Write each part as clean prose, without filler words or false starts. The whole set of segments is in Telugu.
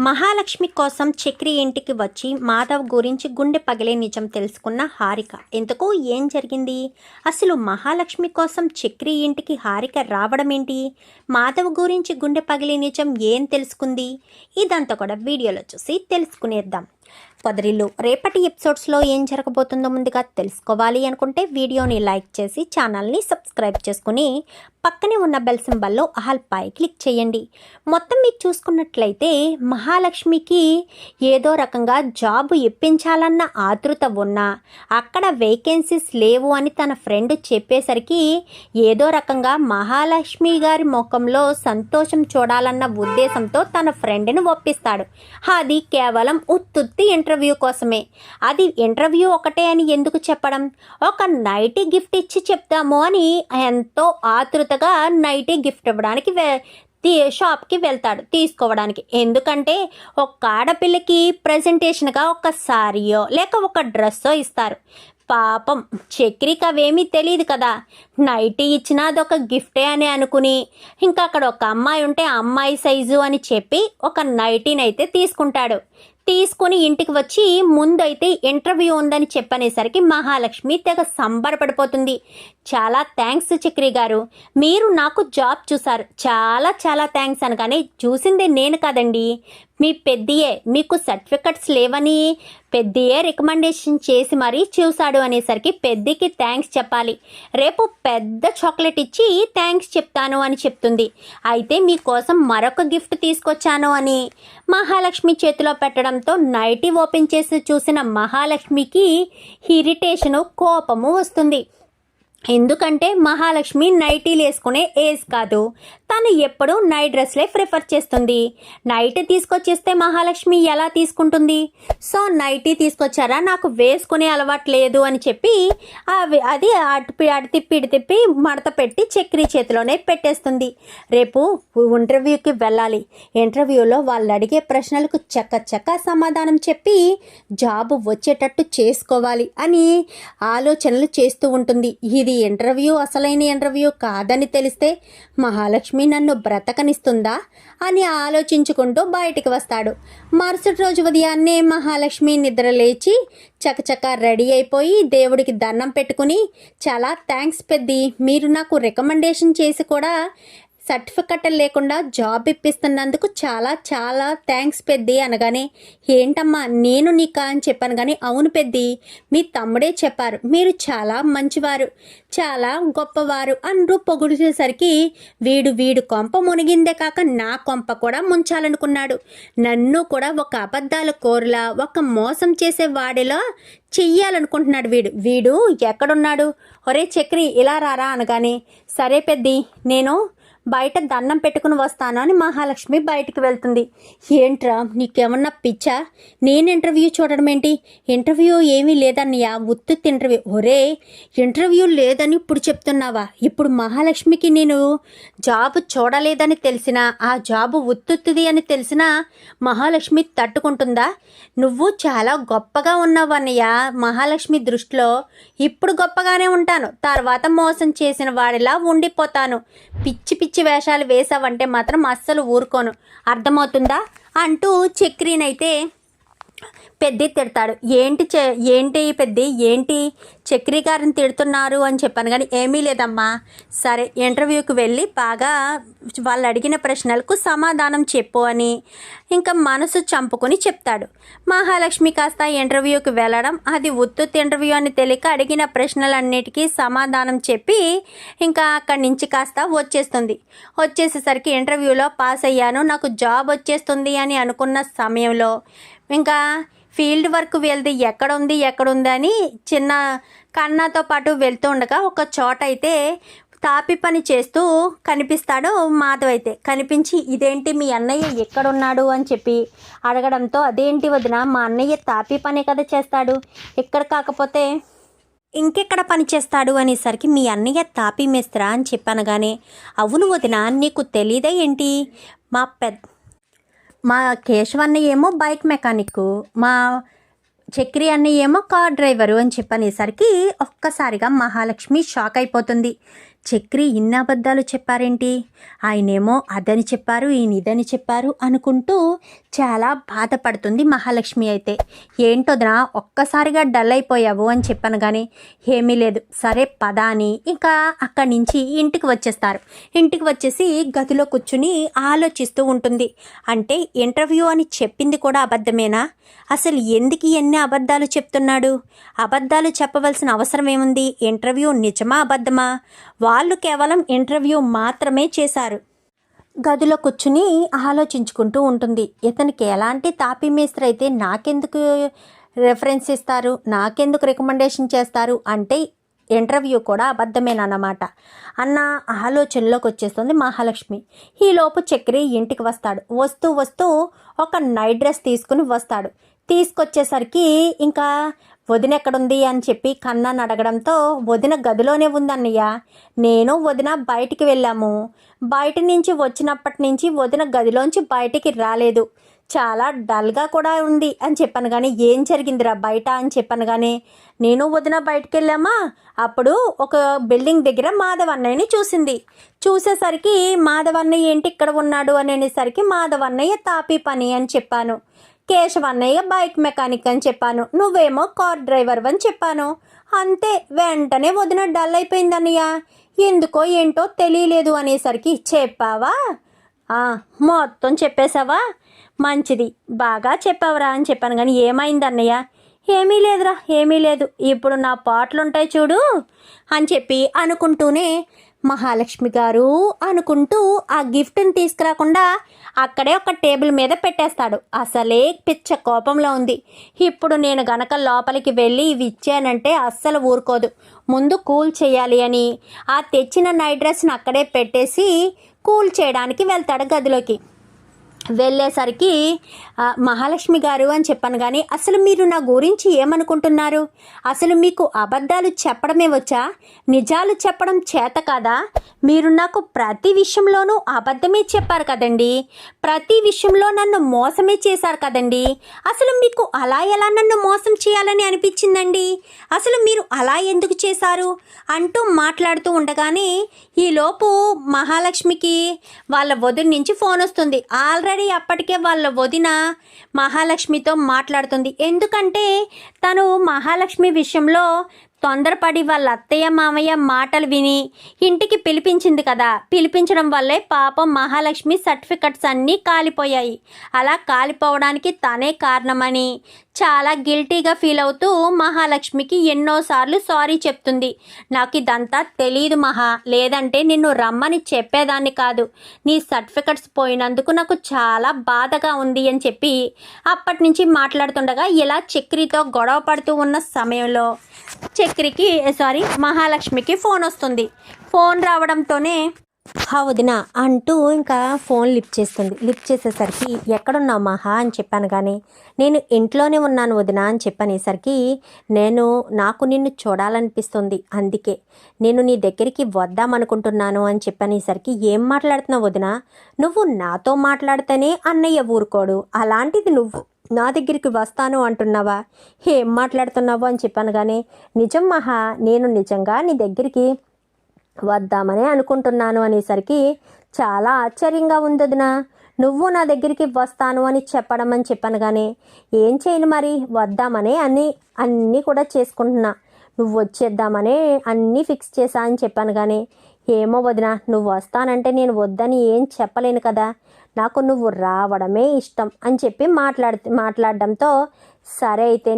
మహాలక్ష్మి కోసం చక్రి ఇంటికి వచ్చి మాధవ్ గురించి గుండె పగిలే నిజం తెలుసుకున్న హారిక. ఎందుకు ఏం జరిగింది? అసలు మహాలక్ష్మి కోసం చక్రి ఇంటికి హారిక రావడం ఏంటి? మాధవ్ గురించి గుండె పగిలే నిజం ఏం తెలుసుకుంది? ఇదంతా కూడా వీడియోలో చూసి తెలుసుకునేద్దాం. పొదరిల్లు రేపటి ఎపిసోడ్స్లో ఏం జరగబోతుందో ముందుగా తెలుసుకోవాలి అనుకుంటే వీడియోని లైక్ చేసి ఛానల్ని సబ్స్క్రైబ్ చేసుకుని పక్కనే ఉన్న బెల్ సింబల్లో ఆల్ పై క్లిక్ చేయండి. మొత్తం మీకు చూసుకున్నట్లయితే మహాలక్ష్మికి ఏదో రకంగా జాబ్ ఇప్పించాలన్న ఆతృత ఉన్నా అక్కడ వేకెన్సీస్ లేవు అని తన ఫ్రెండ్ చెప్పేసరికి ఏదో రకంగా మహాలక్ష్మి గారి ముఖంలో సంతోషం చూడాలన్న ఉద్దేశంతో తన ఫ్రెండ్ని ఒప్పిస్తాడు. అది కేవలం ఉత్తుత్తి ఇంటర్వ్యూ కోసమే. అది ఇంటర్వ్యూ ఒకటే అని ఎందుకు చెప్పడం? ఒక నైటీ గిఫ్ట్ ఇచ్చి చెప్తాము అని ఎంతో ఆతృతగా నైటీ గిఫ్ట్ ఇవ్వడానికి షాప్కి వెళ్తాడు తీసుకోవడానికి. ఎందుకంటే ఒక ఆడపిల్లకి ప్రజెంటేషన్గా ఒక సారీయో లేక ఒక డ్రెస్సో ఇస్తారు. పాపం చక్రికి అవేమీ తెలియదు కదా. నైటీ ఇచ్చినా అదొక గిఫ్టే అని అనుకుని ఇంకా అక్కడ ఒక అమ్మాయి ఉంటే అమ్మాయి సైజు అని చెప్పి ఒక నైటీని అయితే తీసుకుంటాడు. తీసుకుని ఇంటికి వచ్చి ముందైతే ఇంటర్వ్యూ ఉందని చెప్పనేసరికి మహాలక్ష్మి తెగ సంబరపడిపోతుంది. చాలా థ్యాంక్స్ చక్రి గారు, మీరు నాకు జాబ్ చూసారు, చాలా చాలా థ్యాంక్స్ అనగానే చూసిందే నేను కాదండి, మీ పెద్దయే, మీకు సర్టిఫికెట్స్ లేవని పెద్దయే రికమెండేషన్ చేసి మరీ చూశాడు అనేసరికి పెద్దకి థ్యాంక్స్ చెప్పాలి, రేపు పెద్ద చాక్లెట్ ఇచ్చి థ్యాంక్స్ చెప్తాను అని చెప్తుంది. అయితే మీకోసం మరొక గిఫ్ట్ తీసుకొచ్చాను అని మహాలక్ష్మి చేతిలో పెట్టడంతో నైటీ ఓపెన్ చేసి చూసిన మహాలక్ష్మికి ఇరిటేషను కోపము వస్తుంది. ఎందుకంటే మహాలక్ష్మి నైటీలు వేసుకునే ఏజ్ కాదు, తను ఎప్పుడూ నైట్ డ్రెస్లే ప్రిఫర్ చేస్తుంది. నైటీ తీసుకొచ్చేస్తే మహాలక్ష్మి ఎలా తీసుకుంటుంది? సో నైటీ తీసుకొచ్చారా, నాకు వేసుకునే అలవాటు లేదు అని చెప్పి అది అటు తిప్పి మడత పెట్టి చక్రి చేతిలోనే పెట్టేస్తుంది. రేపు ఇంటర్వ్యూకి వెళ్ళాలి, ఇంటర్వ్యూలో వాళ్ళు అడిగే ప్రశ్నలకు చక్క సమాధానం చెప్పి జాబ్ వచ్చేటట్టు చేసుకోవాలి అని ఆలోచనలు చేస్తూ ఉంటుంది. ఇది ఇంటర్వ్యూ అసలైన ఇంటర్వ్యూ కాదని తెలిస్తే మహాలక్ష్మి నన్ను బ్రతకనిస్తుందా అని ఆలోచించుకుంటూ బయటికి వస్తాడు. మరుసటి రోజు ఉదయాన్నే మహాలక్ష్మి నిద్ర లేచి చకచక రెడీ అయిపోయి దేవుడికి దండం పెట్టుకుని, చాలా థ్యాంక్స్ పెద్ది, మీరు నాకు రికమెండేషన్ చేసి కూడా సర్టిఫికెట్ లేకుండా జాబ్ ఇప్పిస్తున్నందుకు చాలా చాలా థ్యాంక్స్ పెద్ది అనగానే, ఏంటమ్మా నేను నీకా అని చెప్పాను కానీ, అవును పెద్ది, మీ తమ్ముడే చెప్పారు, మీరు మంచివారు, చాలా గొప్పవారు అంటూ పొగిడేసరికి వీడు కొంప మునిగిందే కాక నా కొంప కూడా ముంచాలనుకున్నాడు. నన్ను కూడా ఒక అబద్ధాల కోరులా ఒక మోసం చేసే వాడిలా చెయ్యాలనుకుంటున్నాడు. వీడు ఎక్కడున్నాడు? ఒరే చక్రి ఇలా రారా అనగానే, సరే పెద్ది నేను బయట దండం పెట్టుకుని వస్తాను అని మహాలక్ష్మి బయటికి వెళ్తుంది. ఏంట్రా నీకేమన్నా పిచ్చా? నేను ఇంటర్వ్యూ చూడడం ఏంటి? ఇంటర్వ్యూ ఏమీ లేదన్నయ్యా, ఉత్తుత్తి ఇంటర్వ్యూ. ఒరే ఇంటర్వ్యూ లేదని ఇప్పుడు చెప్తున్నావా? ఇప్పుడు మహాలక్ష్మికి నేను జాబ్ చూడలేదని తెలిసినా, ఆ జాబ్ ఉత్తుత్తిది అని తెలిసినా మహాలక్ష్మి తట్టుకుంటుందా? నువ్వు చాలా గొప్పగా ఉన్నావు అన్నయ్య మహాలక్ష్మి దృష్టిలో. ఇప్పుడు గొప్పగానే ఉంటాను, తర్వాత మోసం చేసిన వాడిలా ఉండిపోతాను. పిచ్చి వేషాలు వేసావంటే మాత్రం అస్సలు ఊరుకోను, అర్థమవుతుందా అంటూ చక్రినైతే పెద్ది తిడతాడు. ఏంటి పెద్ది, ఏంటి చక్రి గారిని తిడుతున్నారు అని చెప్పాను కానీ, ఏమీ లేదమ్మా, సరే ఇంటర్వ్యూకి వెళ్ళి బాగా వాళ్ళు అడిగిన ప్రశ్నలకు సమాధానం చెప్పు అని ఇంకా మనసు చంపుకొని చెప్తాడు. మహాలక్ష్మి కాస్త ఇంటర్వ్యూకి వెళ్ళడం, అది ఉత్తుత్తి ఇంటర్వ్యూ అని తెలియక అడిగిన ప్రశ్నలన్నిటికీ సమాధానం చెప్పి ఇంకా అక్కడి నుంచి కాస్త వచ్చేసేసరికి ఇంటర్వ్యూలో పాస్ అయ్యాను, నాకు జాబ్ వచ్చేస్తుంది అని అనుకున్న సమయంలో ఇంకా ఫీల్డ్ వర్క్ వెళ్తే ఎక్కడుంది అని చిన్న కన్నాతో పాటు వెళ్తూ ఉండగా ఒక చోట అయితే తాపి పని చేస్తూ కనిపిస్తాడు మాధవ్. అయితే కనిపించి, ఇదేంటి మీ అన్నయ్య ఎక్కడున్నాడు అని చెప్పి అడగడంతో, అదేంటి వదిన, మా అన్నయ్య తాపి పనే కదా చేస్తాడు, ఇక్కడ కాకపోతే ఇంకెక్కడ పని చేస్తాడు అనేసరికి, మీ అన్నయ్య తాపి మేస్త్రా అని చెప్పనగానే, అవును వదిన, నీకు తెలీదా ఏంటి, మా కేశవ్ అన్నయ్య ఏమో బైక్ మెకానిక్, మా చక్రి అన్నయ్య ఏమో కార్ డ్రైవరు అని చెప్పనేసరికి ఒక్కసారిగా మహాలక్ష్మి షాక్ అయిపోతుంది. చక్రి ఇన్ని అబద్ధాలు చెప్పారేంటి, ఆయనేమో అదని చెప్పారు ఈయన ఇదని చెప్పారు అనుకుంటూ చాలా బాధపడుతుంది మహాలక్ష్మి. అయితే ఏంటోదనా ఒక్కసారిగా డల్ అయిపోయావు అని చెప్పాను కానీ ఏమీ లేదు, సరే పద అని ఇంకా అక్కడి నుంచి ఇంటికి వచ్చేస్తారు. ఇంటికి వచ్చేసి గదిలో కూర్చుని ఆలోచిస్తూ ఉంటుంది. అంటే ఇంటర్వ్యూ అని చెప్పింది కూడా అబద్ధమేనా, అసలు ఎందుకు ఎన్ని అబద్ధాలు చెప్తున్నాడు, అబద్ధాలు చెప్పవలసిన అవసరం ఏముంది, ఇంటర్వ్యూ నిజమా అబద్ధమా, వాళ్ళు కేవలం ఇంటర్వ్యూ మాత్రమే చేశారు. గదిలో కూర్చుని ఆలోచించుకుంటూ ఉంటుంది. ఇతనికి ఎలాంటి తాపీ మేస్త్రి అయితే నాకెందుకు రెఫరెన్స్ ఇస్తారు, నాకెందుకు రికమెండేషన్ చేస్తారు, అంటే ఇంటర్వ్యూ కూడా అబద్ధమేనన్నమాట అన్న ఆలోచనలోకి వచ్చేస్తుంది మహాలక్ష్మి. ఈలోపు చక్రి ఇంటికి వస్తాడు. వస్తూ ఒక నైట్ డ్రెస్ తీసుకుని వస్తాడు. తీసుకొచ్చేసరికి ఇంకా వదిన ఎక్కడుంది అని చెప్పి కన్నాను అడగడంతో వదిన గదిలోనే ఉందన్నయ్య, నేను వదిన బయటికి వెళ్ళాము, బయట నుంచి వచ్చినప్పటి నుంచి వదిన గదిలోంచి బయటికి రాలేదు, చాలా డల్గా కూడా ఉంది అని చెప్పాను. కానీ ఏం జరిగిందిరా బయట అని చెప్పాను. కానీ నేను వదిన బయటికి వెళ్ళామా, అప్పుడు ఒక బిల్డింగ్ దగ్గర మాధవన్నయ్యని చూసింది. చూసేసరికి మాధవన్నయ్య ఏంటి ఇక్కడ ఉన్నాడు అని అనేసరికి మాధవన్నయ్య తాపీ పని అని చెప్పాను, కేశవన్నయ్య బైక్ మెకానిక్ అని చెప్పాను, నువ్వేమో కార్ డ్రైవర్ అని చెప్పాను. అంతే, వెంటనే వదిన డల్ అయిపోయింది అన్నయ్య, ఎందుకో ఏంటో తెలియలేదు అనేసరికి చెప్పావా, మొత్తం చెప్పేశావా, మంచిది బాగా చెప్పావురా అని చెప్పాను. కానీ ఏమైంది అన్నయ్య, ఏమీ లేదురా ఏమీ లేదు, ఇప్పుడు నా పాటలుంటాయి చూడు అని చెప్పి అనుకుంటూనే మహాలక్ష్మి గారు అనుకుంటూ ఆ గిఫ్ట్ని తీసుకురాకుండా అక్కడే ఒక టేబుల్ మీద పెట్టేస్తాడు. అసలే పిచ్చ కోపంలో ఉంది. ఇప్పుడు నేను గనక లోపలికి వెళ్ళి ఇవి ఇచ్చానంటే అస్సలు ఊరుకోదు, ముందు కూల్ చేయాలి అని ఆ తెచ్చిన నైట్ డ్రెస్ని అక్కడే పెట్టేసి కూల్ చేయడానికి వెళ్తాడు గదిలోకి. వెళ్ళేసరికి మహాలక్ష్మి గారు అని చెప్పాను. కానీ అసలు మీరు నా గురించి ఏమనుకుంటున్నారు, అసలు మీకు అబద్ధాలు చెప్పడమే వచ్చా, నిజాలు చెప్పడం చేత కాదా, మీరు నాకు ప్రతి విషయంలోనూ అబద్ధమే చెప్పారు కదండి, ప్రతి విషయంలో నన్ను మోసమే చేశారు కదండి, అసలు మీకు అలా ఎలా నన్ను మోసం చేయాలని అనిపించిందండి, అసలు మీరు అలా ఎందుకు చేశారు అంటూ మాట్లాడుతూ ఉండగానే ఈలోపు మహాలక్ష్మికి వాళ్ళ వదిన నుంచి ఫోన్ వస్తుంది. ఆల్రెడీ అప్పటికే వాళ్ళ వదిన మహాలక్ష్మితో మాట్లాడుతుంది. ఎందుకంటే తను మహాలక్ష్మి విషయంలో తొందరపడి వాళ్ళ అత్తయ్య మామయ్య మాటలు విని ఇంటికి పిలిపించింది కదా, పిలిపించడం వల్లే పాపం మహాలక్ష్మి సర్టిఫికెట్స్ అన్నీ కాలిపోయాయి. అలా కాలిపోవడానికి తనే కారణమని చాలా గిల్టీగా ఫీల్ అవుతూ మహాలక్ష్మికి ఎన్నోసార్లు సారీ చెప్తుంది. నాకు ఇదంతా తెలియదు మహా, లేదంటే నిన్ను రమ్మని చెప్పేదాన్ని కాదు, నీ సర్టిఫికెట్స్ పోయినందుకు నాకు చాలా బాధగా ఉంది అని చెప్పి అప్పటి నుంచి మాట్లాడుతుండగా ఇలా చక్రితో గొడవ పడుతూ ఉన్న సమయంలో మహాలక్ష్మికి ఫోన్ వస్తుంది. ఫోన్ రావడంతోనే వదిన అంటూ ఇంకా ఫోన్ లిఫ్ట్ చేస్తుంది. లిఫ్ట్ చేసేసరికి ఎక్కడున్నావు మహా అని చెప్పాను. కానీ నేను ఇంట్లోనే ఉన్నాను వదిన అని చెప్పనేసరికి నాకు నిన్ను చూడాలనిపిస్తుంది, అందుకే నేను నీ దగ్గరికి వద్దామనుకుంటున్నాను అని చెప్పనేసరికి ఏం మాట్లాడుతున్నావు వదిన, నువ్వు నాతో మాట్లాడితేనే అన్నయ్య ఊరుకోడు, అలాంటిది నువ్వు నా దగ్గరికి వస్తాను అంటున్నావా, ఏం మాట్లాడుతున్నావు అని చెప్పాను. కానీ నిజం మహా, నేను నిజంగా నీ దగ్గరికి వద్దామని అనుకుంటున్నాను అనేసరికి చాలా ఆశ్చర్యంగా ఉంది వదిన, నువ్వు నా దగ్గరికి వస్తాను అని చెప్పడం అని చెప్పాను. కానీ ఏం చేయను మరి, వద్దామనే అన్నీ కూడా చేసుకుంటున్నా, నువ్వు వచ్చేద్దామనే అన్నీ ఫిక్స్ చేశా అని చెప్పాను. కానీ ఏమో వదిన, నువ్వు వస్తానంటే నేను వద్దని ఏం చెప్పలేను కదా, నాకు నువ్వు రావడమే ఇష్టం అని చెప్పి మాట్లాడడంతో సరే అయితే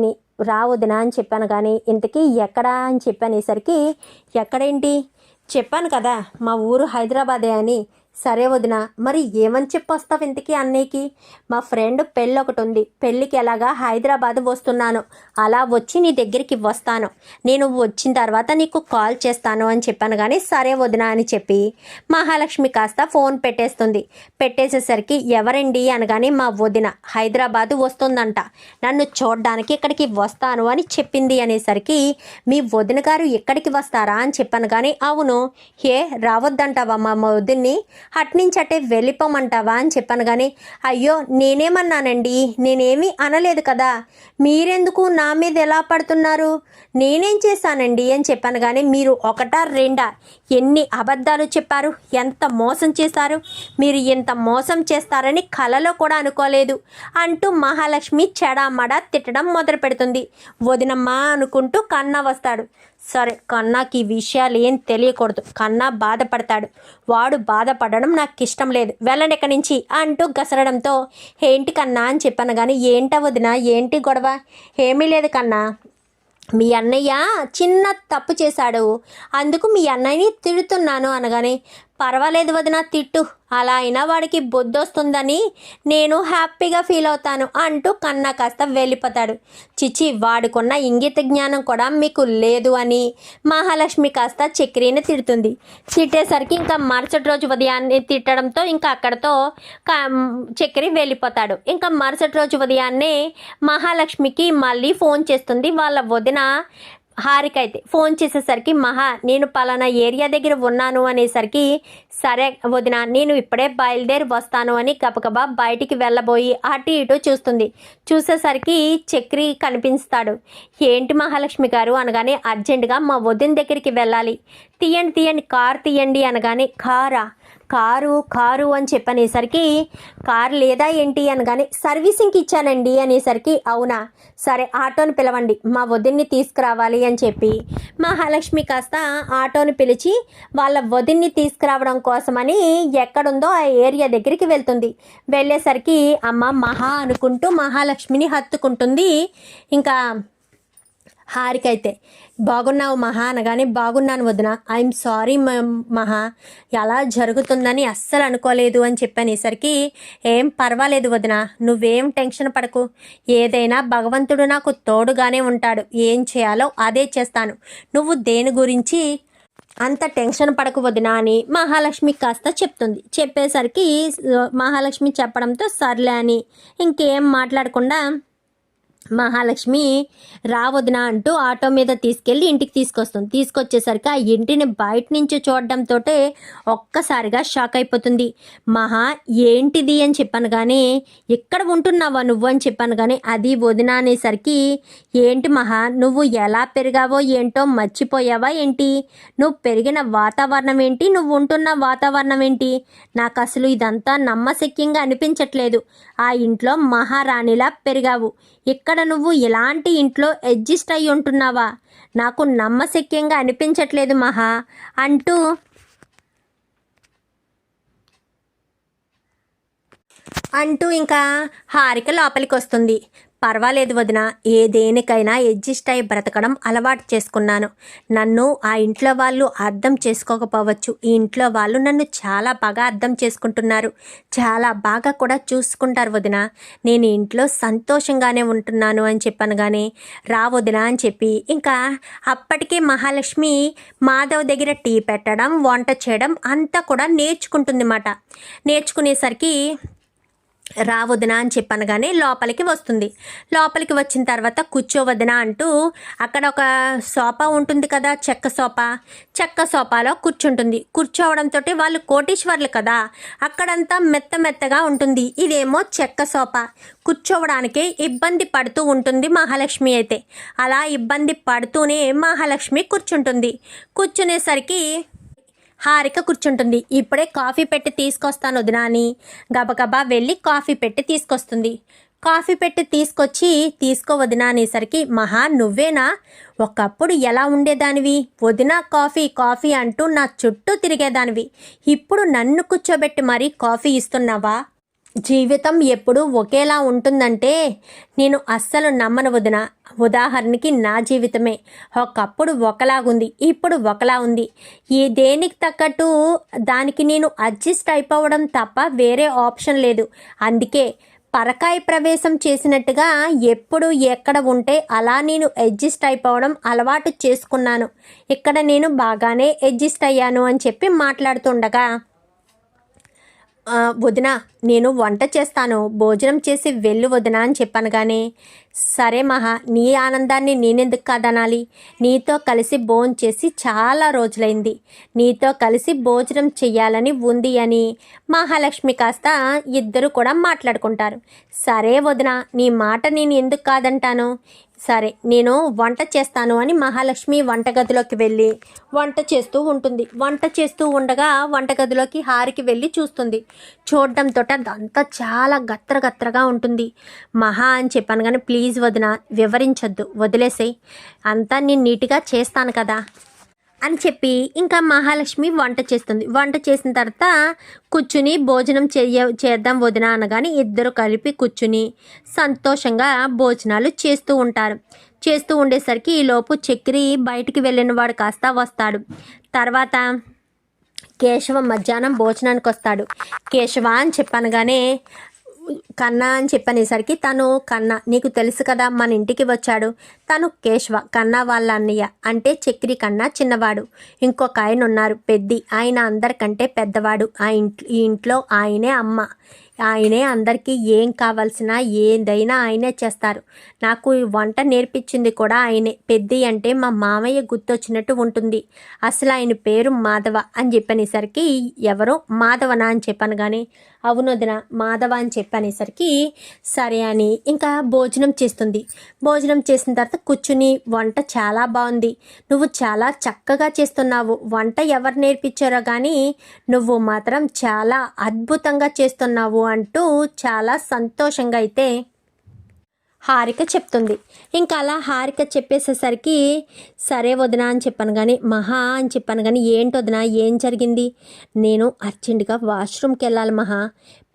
రా వదిన అని చెప్పాను. కానీ ఇంతకీ ఎక్కడా అని చెప్పనేసరికి ఎక్కడేంటి చెప్పాను కదా మా ఊరు హైదరాబాదే అని, సరే వదిన మరి ఏమని చెప్పొస్తావు ఇంతకీ అన్నయ్యకి, మా ఫ్రెండ్ పెళ్ళి ఒకటి ఉంది, పెళ్ళికి ఎలాగా హైదరాబాద్ వస్తున్నాను, అలా వచ్చి నీ దగ్గరికి వస్తాను, నేను వచ్చిన తర్వాత నీకు కాల్ చేస్తాను అని చెప్పాను. కానీ సరే వదిన అని చెప్పి మహాలక్ష్మి కాస్త ఫోన్ పెట్టేస్తుంది. పెట్టేసేసరికి ఎవరండి అనగానే మా వదిన హైదరాబాద్ వస్తుందంట, నన్ను చూడడానికి ఇక్కడికి వస్తాను అని చెప్పింది అనేసరికి మీ వదిన గారు ఇక్కడికి వస్తారా అని చెప్పాను. కానీ అవును, రావద్దంటావా మా వదిన్ని, అట్నుంచి అటే వెళ్ళిపోమంటావా అని చెప్పాను. కానీ అయ్యో నేనేమన్నానండి, నేనేమీ అనలేదు కదా, మీరెందుకు నా మీద ఎలా పడుతున్నారు, నేనేం చేశానండి అని చెప్పాను. కానీ మీరు ఒకటా రెండా ఎన్ని అబద్ధాలు చెప్పారు, ఎంత మోసం చేశారు, మీరు ఎంత మోసం చేస్తారని కలలో కూడా అనుకోలేదు అంటూ మహాలక్ష్మి చెడామడా తిట్టడం మొదలు పెడుతుంది. వదినమ్మా అనుకుంటూ కన్నా వస్తాడు. సరే, కన్నాకి ఈ విషయాలు ఏం తెలియకూడదు, కన్నా బాధపడతాడు, వాడు బాధపడడం నాకు ఇష్టం లేదు, వెళ్ళండి ఇక్కడి నుంచి అంటూ గసరడంతో ఏంటి కన్నా అని చెప్పాను. కానీ ఏంటా వదిన, ఏంటి గొడవ, ఏమీ లేదు కన్నా, మీ అన్నయ్య చిన్న తప్పు చేశాడు, అందుకు మీ అన్నయ్యని తిడుతున్నాను అనగానే పర్వాలేదు వదిన తిట్టు, అలా అయినా వాడికి బుద్ధి వస్తుందని నేను హ్యాపీగా ఫీల్ అవుతాను అంటూ కన్నా కాస్త వెళ్ళిపోతాడు. చిచి, వాడుకున్న ఇంగిత జ్ఞానం కూడా మీకు లేదు అని మహాలక్ష్మి కాస్త చక్రిని తిడుతుంది. తిట్టేసరికి ఇంకా మరుసటి రోజు ఉదయాన్నే తిట్టడంతో ఇంకా అక్కడతో చక్రి వెళ్ళిపోతాడు. ఇంకా మరుసటి రోజు ఉదయాన్నే మహాలక్ష్మికి మళ్ళీ ఫోన్ చేస్తుంది వాళ్ళ వదిన హారిక. అయితే ఫోన్ చేసేసరికి నేను పలానా ఏరియా దగ్గర ఉన్నాను అనేసరికి సరే వదిన నేను ఇప్పుడే బయలుదేరి వస్తాను అని గబగబా బయటికి వెళ్ళబోయి అటు ఇటు చూస్తుంది. చూసేసరికి చక్రి కనిపిస్తాడు. ఏంటి మహాలక్ష్మి గారు అనగానే అర్జెంటుగా మా వదిన దగ్గరికి వెళ్ళాలి, తీయండి కారు తీయండి అనగానే కారు అని చెప్పనేసరికి కారు లేదా ఏంటి అనగానే సర్వీసింగ్కి ఇచ్చానండి అనేసరికి అవునా, సరే ఆటోని పిలవండి, మా వదిన్ని తీసుకురావాలి అని చెప్పి మహాలక్ష్మి కాస్త ఆటోని పిలిచి వాళ్ళ వదిన్ని తీసుకురావడం కోసమని ఎక్కడుందో ఆ ఏరియా దగ్గరికి వెళ్తుంది. వెళ్ళేసరికి అమ్మ మహా అనుకుంటూ మహాలక్ష్మిని హత్తుకుంటుంది. ఇంకా హారిక అయితే బాగున్నావు మహా అనగానే బాగున్నాను వదిన, ఐఎమ్ సారీ మహా, ఎలా జరుగుతుందని అస్సలు అనుకోలేదు అని చెప్పనేసరికి ఏం పర్వాలేదు వదిన, నువ్వేం టెన్షన్ పడకు, ఏదైనా భగవంతుడు నాకు తోడుగానే ఉంటాడు, ఏం చేయాలో అదే చేస్తాను, నువ్వు దేని గురించి అంత టెన్షన్ పడకు వదిన అని మహాలక్ష్మి కాస్త చెప్తుంది. చెప్పేసరికి మహాలక్ష్మి చెప్పడంతో సర్లే అని ఇంకేం మాట్లాడకుండా మహాలక్ష్మి రావద్దునా అంటూ ఆటో మీద తీసుకెళ్ళి ఇంటికి తీసుకొస్తుంది. తీసుకొచ్చేసరికి ఆ ఇంటిని బయట నుంచి చూడడంతో ఒక్కసారిగా షాక్ అయిపోతుంది. మహా ఏంటిది అని చెప్పాను. కానీ ఎక్కడ ఉంటున్నావా నువ్వు అని చెప్పాను. కానీ అది వదిన అనేసరికి ఏంటి మహా, నువ్వు ఎలా పెరిగావో ఏంటో మర్చిపోయావా ఏంటి, నువ్వు పెరిగిన వాతావరణం ఏంటి, నువ్వు ఉంటున్న వాతావరణం ఏంటి, నాకు అసలు ఇదంతా నమ్మశక్యంగా అనిపించట్లేదు. ఆ ఇంట్లో మహారాణిలా పెరిగావు, ఇక్కడ నువ్వు ఇలాంటి ఇంట్లో అడ్జస్ట్ అయ్యి ఉంటున్నావా, నాకు నమ్మశక్యంగా అనిపించట్లేదు మహా అంటూ ఇంకా హారిక లోపలికి వస్తుంది. పర్వాలేదు వదిన, దేనికైనా అడ్జస్ట్ అయ్యి బ్రతకడం అలవాటు చేసుకున్నాను. నన్ను ఆ ఇంట్లో వాళ్ళు అర్థం చేసుకోకపోవచ్చు, ఈ ఇంట్లో వాళ్ళు నన్ను చాలా బాగా అర్థం చేసుకుంటున్నారు, చాలా బాగా కూడా చూసుకుంటారు వదిన, నేను ఇంట్లో సంతోషంగానే ఉంటున్నాను అని చెప్పాను. కానీ రా వదిన అని చెప్పి ఇంకా అప్పటికే మహాలక్ష్మి మాధవ్ దగ్గర టీ పెట్టడం వంట చేయడం అంతా కూడా నేర్చుకుంటుంది మాట. నేర్చుకునేసరికి రావద్దునా అని చెప్పాను. కానీ లోపలికి వస్తుంది. లోపలికి వచ్చిన తర్వాత కూర్చోవద్దునా అంటూ అక్కడ ఒక సోఫా ఉంటుంది కదా, చెక్క సోఫాలో కూర్చుంటుంది. కూర్చోవడంతో వాళ్ళు కోటీశ్వర్లు కదా, అక్కడంతా మెత్తగా ఉంటుంది, ఇదేమో చెక్క సోఫా, కూర్చోవడానికి ఇబ్బంది పడుతూ ఉంటుంది మహాలక్ష్మి. అయితే అలా ఇబ్బంది పడుతూనే మహాలక్ష్మి కూర్చుంటుంది. కూర్చునేసరికి హారిక కూర్చుంటుంది. ఇప్పుడే కాఫీ పెట్టి తీసుకొస్తాను వదినా అని గబగబా వెళ్ళి కాఫీ పెట్టి తీసుకొస్తుంది. కాఫీ పెట్టి తీసుకో వదినా అనేసరికి మహా నువ్వేనా, ఒకప్పుడు ఎలా ఉండేదానివి, వదినా కాఫీ అంటూ నా చుట్టూ తిరిగేదానివి, ఇప్పుడు నన్ను కూర్చోబెట్టి మరీ కాఫీ ఇస్తున్నావా, జీవితం ఎప్పుడు ఒకేలా ఉంటుందంటే నేను అస్సలు నమ్మను వదిన. ఉదాహరణకి నా జీవితమే ఒకప్పుడు ఒకలాగుంది, ఇప్పుడు ఒకలా ఉంది, ఈ దేనికి తగ్గట్టు దానికి నేను అడ్జస్ట్ అయిపోవడం తప్ప వేరే ఆప్షన్ లేదు. అందుకే పరకాయ ప్రవేశం చేసినట్టుగా ఎప్పుడు ఎక్కడ ఉంటే అలా నేను అడ్జస్ట్ అయిపోవడం అలవాటు చేసుకున్నాను. ఇక్కడ నేను బాగానే అడ్జస్ట్ అయ్యాను అని చెప్పి మాట్లాడుతుండగా వదిన నేను వంట చేస్తాను, భోజనం చేసి వెళ్ళు వదిన అని చెప్పాను. కానీ సరే మహా, నీ ఆనందాన్ని నేనెందుకు కాదనాలి? నీతో కలిసి భోజనం చేసి చాలా రోజులైంది, నీతో కలిసి భోజనం చెయ్యాలని ఉంది అని మహాలక్ష్మి కాస్త ఇద్దరు కూడా మాట్లాడుకుంటారు. సరే వదిన, నీ మాట నేను ఎందుకు కాదంటాను, సరే నేను వంట చేస్తాను అని మహాలక్ష్మి వంటగదిలోకి వెళ్ళి వంట చేస్తూ ఉంటుంది. వంట చేస్తూ ఉండగా వంటగదిలోకి హారికి వెళ్ళి చూస్తుంది. చూడడంతో అదంతా చాలా గత్రగా ఉంటుంది. మహా అని చెప్పాను కానీ ప్లీజ్ వదిన వివరించొద్దు, వదిలేసేయి, అంతా నేను నీట్గా చేస్తాను కదా అని చెప్పి ఇంకా మహాలక్ష్మి వంట చేస్తుంది. వంట చేసిన తర్వాత కూర్చుని భోజనం చేద్దాం వదిన అనగానే ఇద్దరు కలిపి కూర్చుని సంతోషంగా భోజనాలు చేస్తూ ఉంటారు. చేస్తూ ఉండేసరికి ఈలోపు చక్రి బయటికి వెళ్ళిన వాడు కాస్త వస్తాడు. తర్వాత కేశవ మధ్యాహ్నం భోజనానికి వస్తాడు. కేశవ అని చెప్పనగానే కన్నా అని చెప్పనేసరికి తను కన్నా నీకు తెలుసు కదా మన ఇంటికి వచ్చాడు, తను కేశవ కన్నా వాళ్ళ అన్నయ్య, అంటే చక్రి కన్నా చిన్నవాడు. ఇంకొక ఆయన ఉన్నారు పెద్ది, ఆయన అందరికంటే పెద్దవాడు. ఈ ఇంట్లో ఆయనే అమ్మ, ఆయనే అందరికీ ఏం కావాల్సిన ఏదైనా ఆయనే చేస్తారు. నాకు ఈ వంట నేర్పించింది కూడా ఆయనే. పెద్ది అంటే మా మామయ్య గుర్తొచ్చినట్టు ఉంటుంది. అసలు ఆయన పేరు మాధవ అని చెప్పనేసరికి ఎవరో మాధవనా అని చెప్పాను. కానీ అవును వదిన మాధవ అని చెప్పనేసరికి సరే అని ఇంకా భోజనం చేస్తుంది. భోజనం చేసిన తర్వాత కూర్చుని వంట చాలా బాగుంది, నువ్వు చాలా చక్కగా చేస్తున్నావు, వంట ఎవరు నేర్పించారో కానీ నువ్వు మాత్రం చాలా అద్భుతంగా చేస్తున్నావు అంటూ చాలా సంతోషంగా అయితే హారిక చెప్తుంది. ఇంకా అలా హారిక చెప్పేసేసరికి సరే వదిన అని చెప్పాను. కానీ మహా అని చెప్పాను. కానీ ఏంటి వదిన, ఏం జరిగింది? నేను అర్జెంటుగా వాష్రూమ్కి వెళ్ళాలి మహా,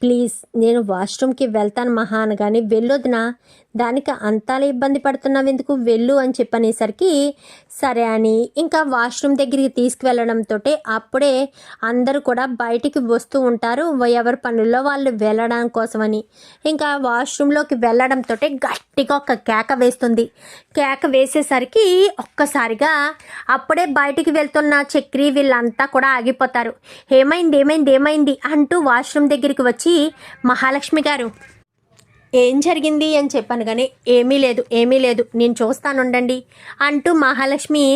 ప్లీజ్ నేను వాష్రూమ్కి వెళ్తాను మహా అనగానే వెళ్ళొద్దునా, దానికి అంతాల ఇబ్బంది పడుతున్నావు ఎందుకు, వెళ్ళు అని చెప్పనేసరికి సరే అని ఇంకా వాష్రూమ్ దగ్గరికి తీసుకువెళ్ళడంతో అప్పుడే అందరూ కూడా బయటికి వస్తూ ఉంటారు ఎవరి పనుల్లో వాళ్ళు వెళ్ళడం కోసమని. ఇంకా వాష్రూమ్లోకి వెళ్ళడంతో గట్టిగా ఒక కేక వేస్తుంది. కేక వేసేసరికి ఒక్కసారిగా అప్పుడే బయటికి వెళ్తున్న చక్రి వీళ్ళంతా కూడా ఆగిపోతారు. ఏమైంది అంటూ వాష్రూమ్ దగ్గరికి వచ్చి మహాలక్ష్మి గారు ఏం జరిగింది అని చెప్పాను. కానీ ఏమీ లేదు నేను చూస్తానుండండి అంటూ మహాలక్ష్మి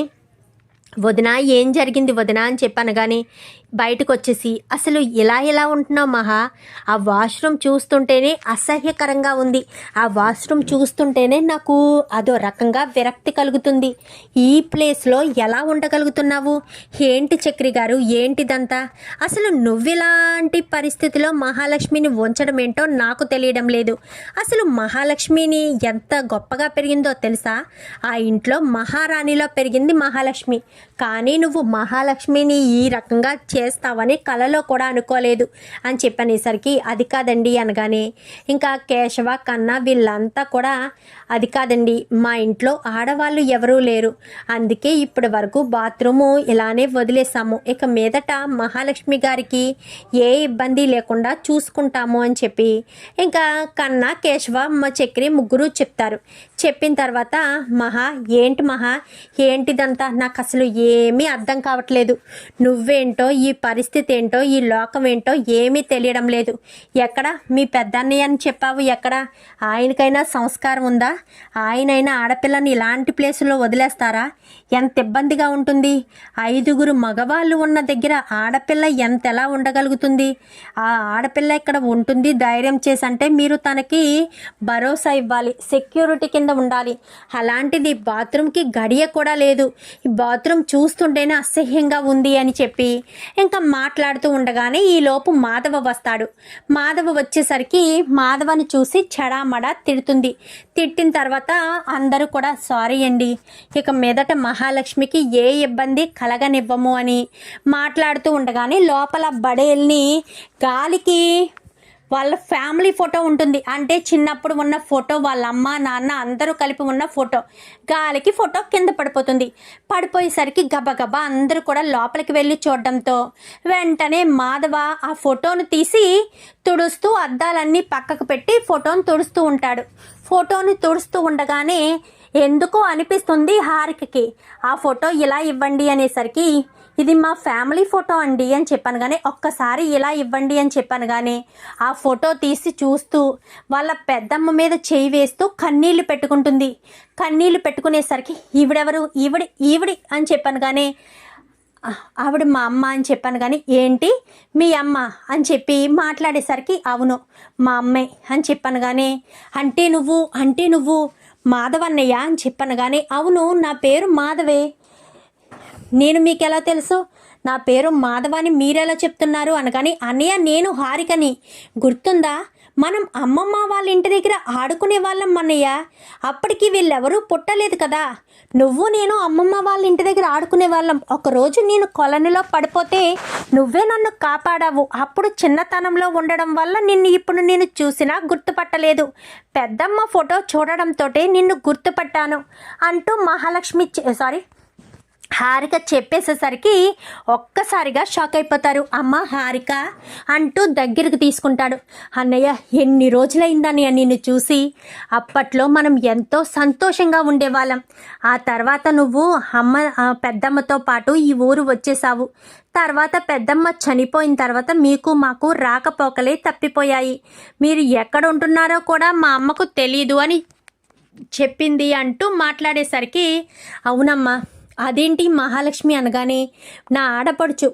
వదిన ఏం జరిగింది వదిన అని చెప్పాను. కానీ బయటకు వచ్చేసి అసలు ఎలా ఉంటున్నావు మహా, ఆ వాష్రూమ్ చూస్తుంటేనే అసహ్యకరంగా ఉంది, ఆ వాష్రూమ్ చూస్తుంటేనే నాకు అదో రకంగా విరక్తి కలుగుతుంది, ఈ ప్లేస్లో ఎలా ఉండగలుగుతున్నావు, ఏంటి చక్రి గారు ఏంటిదంతా, అసలు నువ్విలాంటి పరిస్థితిలో మహాలక్ష్మిని ఉంచడం ఏంటో నాకు తెలియడం లేదు, అసలు మహాలక్ష్మిని ఎంత గొప్పగా పెరిగిందో తెలుసా, ఆ ఇంట్లో మహారాణిలో పెరిగింది మహాలక్ష్మి, కానీ నువ్వు మహాలక్ష్మిని ఈ రకంగా చేస్తావని కలలో కూడా అనుకోలేదు అని చెప్పనేసరికి అది కాదండి అనగానే ఇంకా కేశవ కన్నా వీళ్ళంతా కూడా అది కాదండి మా ఇంట్లో ఆడవాళ్ళు ఎవరూ లేరు, అందుకే ఇప్పటి వరకు బాత్రూము ఇలానే వదిలేసాము, ఇక మీదట మహాలక్ష్మి గారికి ఏ ఇబ్బంది లేకుండా చూసుకుంటాము అని చెప్పి ఇంకా కన్నా కేశవ మా చక్రి ముగ్గురు చెప్తారు. చెప్పిన తర్వాత మహా ఏంటిదంతా నాకు అసలు ఏమీ అర్థం కావట్లేదు, నువ్వేంటో ఈ పరిస్థితి ఏంటో ఈ లోకం ఏంటో ఏమీ తెలియడం లేదు, ఎక్కడ మీ పెద్దన్నయ్య అని చెప్పావు, ఎక్కడ ఆయనకైనా సంస్కారం ఉందా, ఆయనైనా ఆడపిల్లని ఇలాంటి ప్లేసులో వదిలేస్తారా, ఎంత ఇబ్బందిగా ఉంటుంది, 5 మగవాళ్ళు ఉన్న దగ్గర ఆడపిల్ల ఎలా ఉండగలుగుతుంది, ఆ ఆడపిల్ల ఇక్కడ ఉంటుంది ధైర్యం చేసి అంటే మీరు తనకి భరోసా ఇవ్వాలి, సెక్యూరిటీ కింద ఉండాలి, అలాంటిది బాత్రూమ్కి గడియ కూడా లేదు, ఈ బాత్రూమ్ చూస్తుంటేనే అసహ్యంగా ఉంది అని చెప్పి ఇంకా మాట్లాడుతూ ఉండగానే ఈలోపు మాధవ వస్తాడు. మాధవ వచ్చేసరికి మాధవని చూసి చెడామడా తిడుతుంది. తిట్టిన తర్వాత అందరూ కూడా సారీ అండి, ఇక మీదట మహాలక్ష్మికి ఏ ఇబ్బంది కలగనివ్వము అని మాట్లాడుతూ ఉండగానే లోపల బడేల్ని గాలికి వాళ్ళ ఫ్యామిలీ ఫోటో ఉంటుంది, అంటే చిన్నప్పుడు ఉన్న ఫోటో, వాళ్ళ అమ్మ నాన్న అందరూ కలిపి ఉన్న ఫోటో, గాలికి ఫోటో కింద పడిపోయేసరికి గబగబా అందరూ కూడా లోపలికి వెళ్ళి చూడడంతో వెంటనే మాధవ ఆ ఫోటోను తీసి తుడుస్తూ అద్దాలన్నీ పక్కకు పెట్టి ఫోటోను తుడుస్తూ ఉంటాడు. ఫోటోని తుడుస్తూ ఉండగానే ఎందుకో అనిపిస్తుంది హారికకి, ఆ ఫోటో ఇలా ఇవ్వండి అనేసరికి ఇది మా ఫ్యామిలీ ఫోటో అండి అని చెప్పాను కానీ ఒక్కసారి ఇలా ఇవ్వండి అని చెప్పాను కానీ ఆ ఫోటో తీసి చూస్తూ వాళ్ళ పెద్దమ్మ మీద చేయి వేస్తూ కన్నీళ్లు పెట్టుకుంటుంది. కన్నీళ్లు పెట్టుకునేసరికి ఈవిడెవరు, ఈవిడి అని చెప్పాను కానీ ఆవిడ మా అమ్మ అని చెప్పాను కానీ ఏంటి మీ అమ్మ అని చెప్పి మాట్లాడేసరికి అవును మా అమ్మే అని చెప్పాను కానీ అంటే నువ్వు మాధవన్నయ్య అని చెప్పాను కానీ అవును నా పేరు మాధవే, నేను మీకు ఎలా తెలుసు, నా పేరు మాధవ అని మీరెలా చెప్తున్నారు అనగాని అన్నయ్య నేను హారికని గుర్తుందా, మనం అమ్మమ్మ వాళ్ళ ఇంటి దగ్గర ఆడుకునే వాళ్ళం అన్నయ్య, అప్పటికి వీళ్ళెవరూ పుట్టలేదు కదా, నువ్వు నేను అమ్మమ్మ వాళ్ళ ఇంటి దగ్గర ఆడుకునే వాళ్ళం. ఒకరోజు నేను కొలనిలో పడిపోతే నువ్వే నన్ను కాపాడావు, అప్పుడు చిన్నతనంలో ఉండడం వల్ల ఇప్పుడు నేను చూసినా గుర్తుపట్టలేదు, పెద్దమ్మ ఫోటో చూడడంతో నిన్ను గుర్తుపట్టాను అంటూ హారిక చెప్పేసేసరికి ఒక్కసారిగా షాక్ అయిపోతారు. అమ్మ హారిక అంటూ దగ్గరికి తీసుకుంటాడు. అన్నయ్య ఎన్ని రోజులైందన్నయ్య నిన్ను చూసి, అప్పట్లో మనం ఎంతో సంతోషంగా ఉండేవాళ్ళం, ఆ తర్వాత నువ్వు పెద్దమ్మతో పాటు ఈ ఊరు వచ్చేసావు, తర్వాత పెద్దమ్మ చనిపోయిన తర్వాత మీకు మాకు రాకపోకలే తప్పిపోయాయి, మీరు ఎక్కడ ఉంటున్నారో కూడా మా అమ్మకు తెలీదు అని చెప్పింది అంటూ మాట్లాడేసరికి అవునమ్మా అదేంటి మహాలక్ష్మి అనగానే నా ఆడపడుచు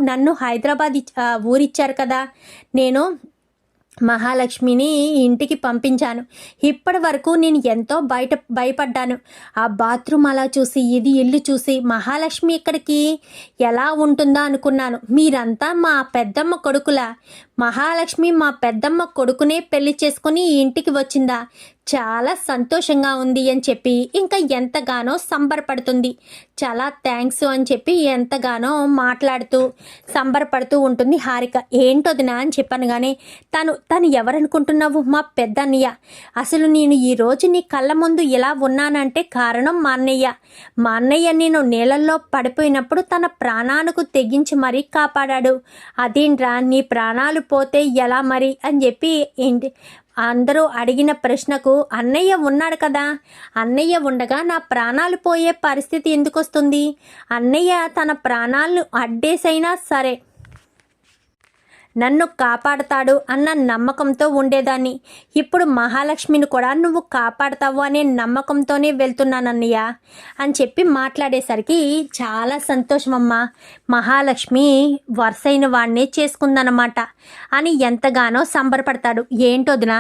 నన్ను హైదరాబాద్ ఊరిచ్చారు కదా, నేను మహాలక్ష్మిని ఇంటికి పంపించాను, ఇప్పటి వరకు నేను ఎంతో భయపడ్డాను, ఆ బాత్రూమ్ అలా చూసి ఇది ఇల్లు చూసి మహాలక్ష్మి ఇక్కడికి ఎలా ఉంటుందా అనుకున్నాను, మీరంతా మా పెద్దమ్మ కొడుకులా, మహాలక్ష్మి మా పెద్దమ్మ కొడుకునే పెళ్లి చేసుకుని ఇంటికి వచ్చిందా, చాలా సంతోషంగా ఉంది అని చెప్పి ఇంకా ఎంతగానో సంబరపడుతుంది. చాలా థ్యాంక్స్ అని చెప్పి ఎంతగానో మాట్లాడుతూ సంబరపడుతూ ఉంటుంది హారిక. ఏంటొదినా అని చెప్పాను కానీ తను ఎవరనుకుంటున్నావు, మా పెద్దన్నయ్య, అసలు నేను ఈరోజు నీ కళ్ళ ముందు ఇలా ఉన్నానంటే కారణం మా అన్నయ్య నేను నీళ్ళల్లో పడిపోయినప్పుడు తన ప్రాణాలకు తెగించి మరీ కాపాడాడు, అదేంట్రా నీ ప్రాణాలు పోతే ఎలా మరి అని చెప్పి అందరూ అడిగిన ప్రశ్నకు అన్నయ్య ఉన్నాడు కదా, అన్నయ్య ఉండగా నా ప్రాణాలు పోయే పరిస్థితి ఎందుకు వస్తుంది, అన్నయ్య తన ప్రాణాలను అడ్డేసైనా సరే నన్ను కాపాడతాడు అన్న నమ్మకంతో ఉండేదాన్ని, ఇప్పుడు మహాలక్ష్మిని కూడా నువ్వు కాపాడతావు అనే నమ్మకంతోనే వెళ్తున్నానన్నయ్య అని చెప్పి మాట్లాడేసరికి చాలా సంతోషమమ్మా, మహాలక్ష్మి వరుసైన వాడినే చేసుకుందనమాట అని ఎంతగానో సంబరపడతాడు. ఏంటొదినా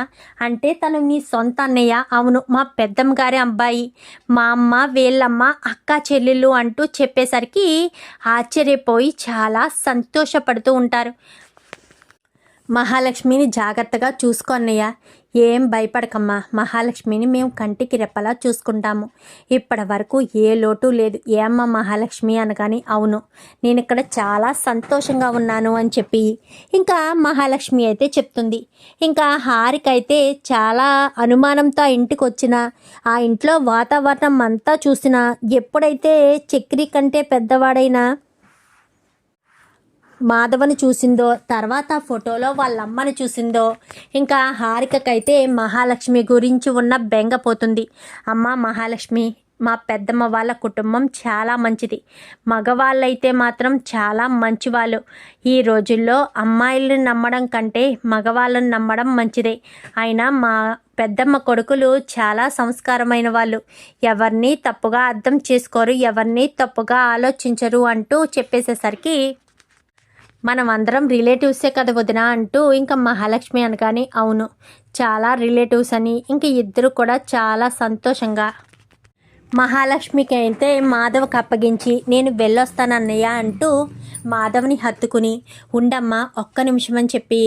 అంటే తను నీ సొంత అన్నయ్య, అవును మా పెద్దమ్మ గారి అబ్బాయి, మా అమ్మ వీళ్ళమ్మ అక్క చెల్లెళ్ళు అంటూ చెప్పేసరికి ఆశ్చర్యపోయి చాలా సంతోషపడుతూ ఉంటారు. మహాలక్ష్మిని జాగ్రత్తగా చూసుకో అన్నయ్య, ఏం భయపడకమ్మా, మహాలక్ష్మిని మేము కంటికి రెప్పలా చూసుకుంటాము, ఇప్పటి వరకు ఏ లోటు లేదు, ఏమ్మా మహాలక్ష్మి అనగాని అవును నేను ఇక్కడ చాలా సంతోషంగా ఉన్నాను అని చెప్పి ఇంకా మహాలక్ష్మి అయితే చెప్తుంది. ఇంకా హారిక అయితే చాలా అనుమానంతో ఆ ఇంటికి వచ్చిన ఆ ఇంట్లో వాతావరణం అంతా చూసినా, ఎప్పుడైతే చక్రి కంటే పెద్దవాడైనా మాధవని చూసిందో, తర్వాత ఫోటోలో వాళ్ళమ్మని చూసిందో, ఇంకా హారికకైతే మహాలక్ష్మి గురించి ఉన్న బెంగ పోతుంది. అమ్మ మహాలక్ష్మి, మా పెద్దమ్మ వాళ్ళ కుటుంబం చాలా మంచిది, మగవాళ్ళైతే మాత్రం చాలా మంచివాళ్ళు, ఈ రోజుల్లో అమ్మాయిలను నమ్మడం కంటే మగవాళ్ళని నమ్మడం మంచిదే, అయినా మా పెద్దమ్మ కొడుకులు చాలా సంస్కారమైన వాళ్ళు, ఎవరిని తప్పుగా అర్థం చేసుకోరు, ఎవరిని తప్పుగా ఆలోచించరు అంటూ చెప్పేసేసరికి మనం అందరం రిలేటివ్సే కదా వదినా అంటూ ఇంకా మహాలక్ష్మి అనగానే అవును చాలా రిలేటివ్స్ అని ఇంక ఇద్దరు కూడా చాలా సంతోషంగా మహాలక్ష్మికి అయితే మాధవకు అప్పగించి నేను వెళ్ళొస్తానన్నయ్య అంటూ మాధవ్ని హత్తుకుని ఉండమ్మా ఒక్క నిమిషం అని చెప్పి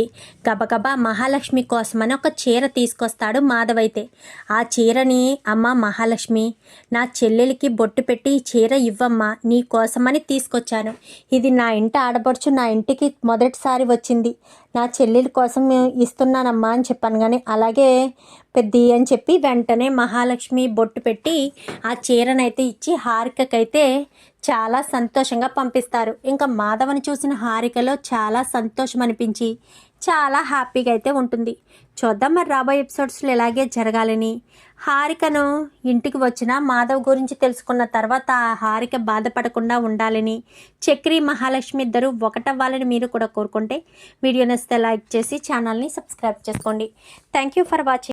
గబగబా మహాలక్ష్మి కోసమని ఒక చీర తీసుకొస్తాడు మాధవ్. అయితే ఆ చీరని అమ్మ మహాలక్ష్మి నా చెల్లెలికి బొట్టు పెట్టి ఈ చీర ఇవ్వమ్మా, నీ కోసమని తీసుకొచ్చాను, ఇది నా ఇంటి ఆడపడుచు నా ఇంటికి మొదటిసారి వచ్చింది, నా చెల్లెలి కోసం ఇస్తున్నానమ్మా అని చెప్పాను. కానీ అలాగే పెద్ది అని చెప్పి వెంటనే మహాలక్ష్మి బొట్టు పెట్టి ఆ చీరనైతే ఇచ్చి హారికకైతే చాలా సంతోషంగా పంపిస్తారు. ఇంకా మాధవని చూసిన హారికలో చాలా సంతోషం అనిపించి చాలా హ్యాపీగా అయితే ఉంటుంది. చూద్దాం మరి రాబోయే ఎపిసోడ్స్లో ఇలాగే జరగాలని. హారికను ఇంటికి వచ్చిన మాధవ్ గురించి తెలుసుకున్న తర్వాత హారిక బాధపడకుండా ఉండాలని, చక్రి మహాలక్ష్మి ఇద్దరు ఒకటవ్వాలని మీరు కూడా కోరుకుంటే వీడియో నచ్చితే లైక్ చేసి ఛానల్ని సబ్స్క్రైబ్ చేసుకోండి. Thank you for watching.